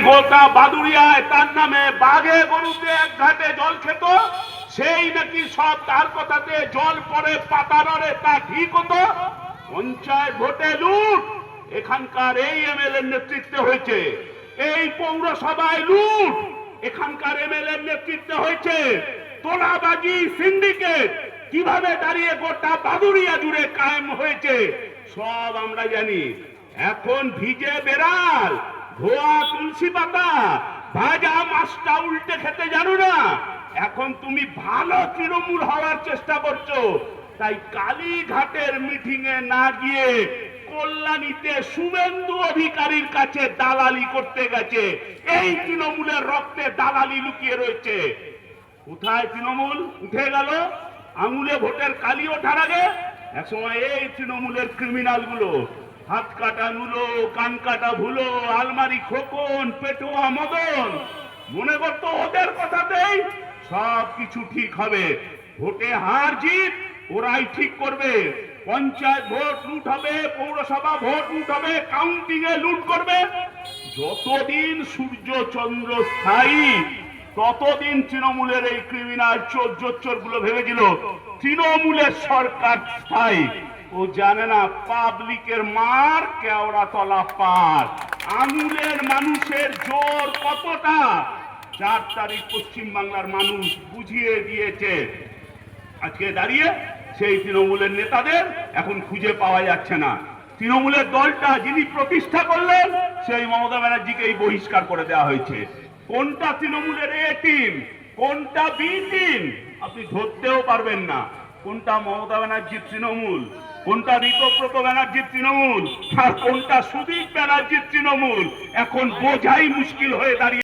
গোটা বাদুড়িয়ায় তার নামে বাঘে গরুতে এক ঘাটে জল খেত, সেই নাকি সব তার কথাতে জল পড়ে পাতা নড়ে, তা ঠিক হতো? পঞ্চায়েত ভোটে লুট এখানকার এই এমএলএ নেতৃত্বে হয়েছে, এই পৌরসভায় লুট এখানকার এমএলএ নেতৃত্বে হয়েছে। তোলাবাজি সিন্ডিকেট কিভাবে দাঁড়িয়ে গোটা বাদুড়িয়া জুড়ে কায়েম হয়েছে সব আমরা জানি। এখন ভিজে বেড়াল, ধোয়া তুলসী পাতা, ভাজা মাছটা উল্টে খেতে জানো না, এখন তুমি ভালো তৃণমূল হওয়ার চেষ্টা করছো। তাই কালীঘাটের মিটিং এ না গিয়ে কল্যাণীতে শুভেন্দু অধিকারীর কাছে দালালি করতে গেছে। এই তৃণমূলের রক্তে দালালি লুকিয়ে রয়েছে। কোথায় তৃণমূল উঠে গেল? আঙুলে ভোটের কালি ওঠার আগে একসময় এই তৃণমূলের ক্রিমিনাল গুলো হাত কাটা নুলো, কান কাটা ভুলো, আলমারি খোকন, পেটোয়া মদন মনে করতো ওদের কথাতেই সব কিছু ঠিক হবে। ভোটে হার জিত ওরাই ঠিক করবে। পঞ্চায়েত ভোট লুট হবে, পৌরসভা ভোট লুট হবে, কাউন্টিং এ লুট করবে। যতদিন সূর্য চন্দ্র স্থায়ী ততদিন তৃণমূলের এই ক্রিমিনাল চোর জোচ্চোর গুলো ভেবেছিল তৃণমূলের সরকার স্থায়ী। ও জানে না পাবলিকের মার কেওড়া তলা পার, আঙুলের মানুষের জোর কতটা 4 তারিখ পশ্চিম বাংলার মানুষ বুঝিয়ে দিয়েছে। আজকে দাঁড়িয়ে সেই তৃণমূলের নেতাদের এখন খুঁজে পাওয়া যাচ্ছে না। তৃণমূলের দলটা যিনি প্রতিষ্ঠা করলেন সেই মমতা ব্যানার্জিকেই বহিষ্কার করে দেওয়া হয়েছে। কোনটা তৃণমূলের এ টিম, কোনটা বি টিম আপনি ধরতেও পারবেন না। কোনটা মমতা ব্যানার্জির তৃণমূল, কোনটা ঋতব্রত ব্যানার্জির তৃণমূল, আর কোনটা সুদীপ ব্যানার্জির তৃণমূল এখন বোঝাই মুশকিল হয়ে দাঁড়িয়ে।